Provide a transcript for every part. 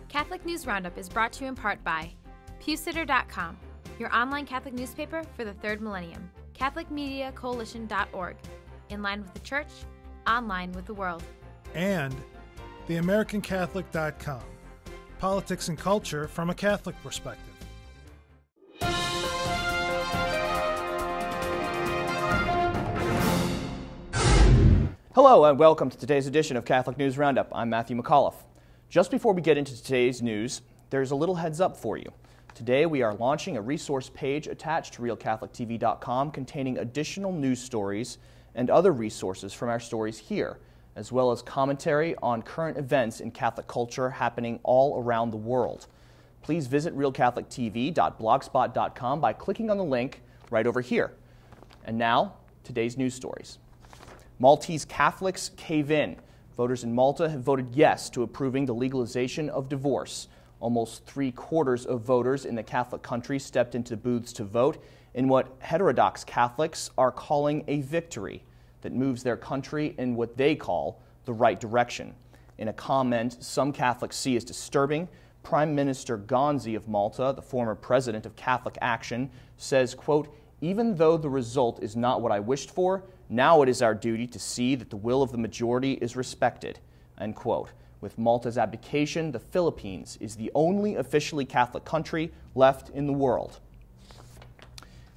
Catholic News Roundup is brought to you in part by PewSitter.com, your online Catholic newspaper for the third millennium, CatholicMediaCoalition.org, in line with the Church, online with the world. And TheAmericanCatholic.com, politics and culture from a Catholic perspective. Hello and welcome to today's edition of Catholic News Roundup. I'm Matthew McAuliffe. Just before we get into today's news, there's a little heads up for you. Today we are launching a resource page attached to RealCatholicTV.com containing additional news stories and other resources from our stories here, as well as commentary on current events in Catholic culture happening all around the world. Please visit RealCatholicTV.blogspot.com by clicking on the link right over here. And now, today's news stories. Maltese Catholics cave in. Voters in Malta have voted yes to approving the legalization of divorce. Almost 3/4 of voters in the Catholic country stepped into booths to vote in what heterodox Catholics are calling a victory that moves their country in what they call the right direction. In a comment some Catholics see as disturbing, Prime Minister Gonzi of Malta, the former president of Catholic Action, says, quote, "Even though the result is not what I wished for, now it is our duty to see that the will of the majority is respected," end quote. With Malta's abdication, the Philippines is the only officially Catholic country left in the world.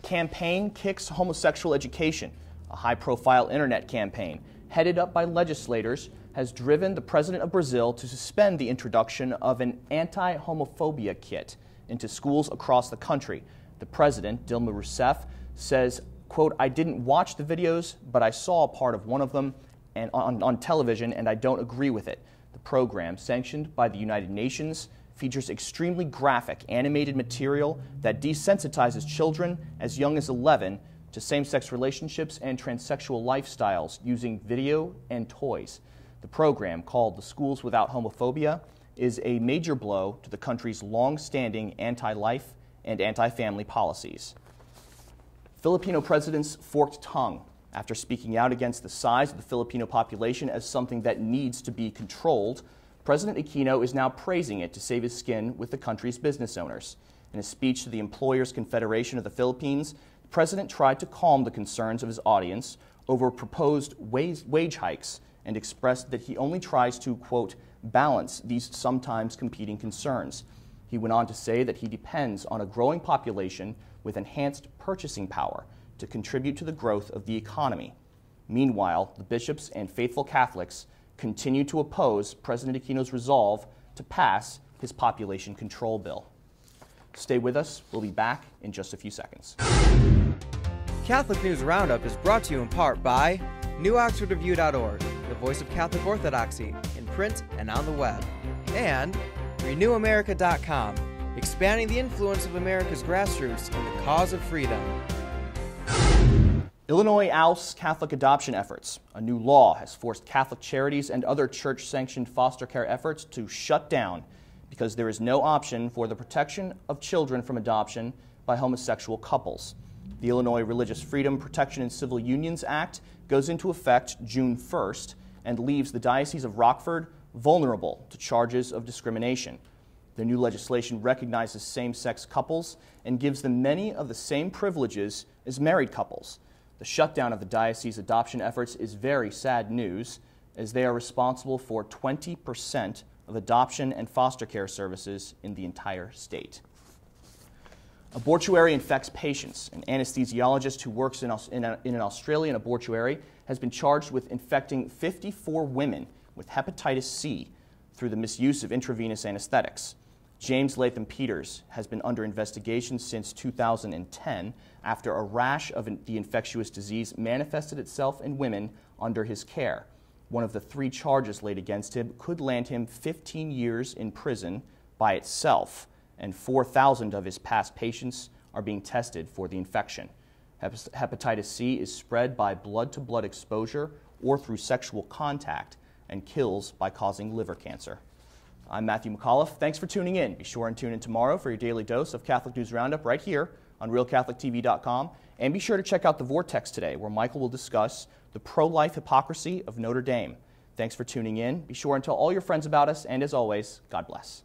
Campaign kicks homosexual education. A high-profile internet campaign, headed up by legislators, has driven the president of Brazil to suspend the introduction of an anti-homophobia kit into schools across the country. The president, Dilma Rousseff, says, quote, "I didn't watch the videos, but I saw a part of one of them on television, and I don't agree with it." The program, sanctioned by the United Nations, features extremely graphic, animated material that desensitizes children as young as 11 to same-sex relationships and transsexual lifestyles using video and toys. The program, called the Schools Without Homophobia, is a major blow to the country's long-standing anti-life and anti-family policies. Filipino president's forked tongue. After speaking out against the size of the Filipino population as something that needs to be controlled, President Aquino is now praising it to save his skin with the country's business owners. In a speech to the Employers Confederation of the Philippines, the president tried to calm the concerns of his audience over proposed wage hikes and expressed that he only tries to, quote, "balance these sometimes competing concerns." He went on to say that he depends on a growing population with enhanced purchasing power to contribute to the growth of the economy. Meanwhile, the bishops and faithful Catholics continue to oppose President Aquino's resolve to pass his population control bill. Stay with us. We'll be back in just a few seconds. Catholic News Roundup is brought to you in part by NewOxfordReview.org, the voice of Catholic Orthodoxy, in print and on the web, and RenewAmerica.com, expanding the influence of America's grassroots in the cause of freedom. Illinois ousts Catholic adoption efforts. A new law has forced Catholic charities and other church-sanctioned foster care efforts to shut down because there is no option for the protection of children from adoption by homosexual couples. The Illinois Religious Freedom, Protection, and Civil Unions Act goes into effect June 1st and leaves the Diocese of Rockford vulnerable to charges of discrimination. The new legislation recognizes same-sex couples and gives them many of the same privileges as married couples. The shutdown of the diocese adoption efforts is very sad news, as they are responsible for 20% of adoption and foster care services in the entire state. Abortuary infects patients. An anesthesiologist who works in an Australian abortuary has been charged with infecting 54 women with hepatitis C through the misuse of intravenous anesthetics. James Latham Peters has been under investigation since 2010 after a rash of the infectious disease manifested itself in women under his care. One of the 3 charges laid against him could land him 15 years in prison by itself, and 4,000 of his past patients are being tested for the infection. Hepatitis C is spread by blood-to-blood exposure or through sexual contact and kills by causing liver cancer. I'm Matthew McAuliffe. Thanks for tuning in. Be sure and tune in tomorrow for your daily dose of Catholic News Roundup right here on RealCatholicTV.com. And be sure to check out The Vortex today, where Michael will discuss the pro-life hypocrisy of Notre Dame. Thanks for tuning in. Be sure and tell all your friends about us. And as always, God bless.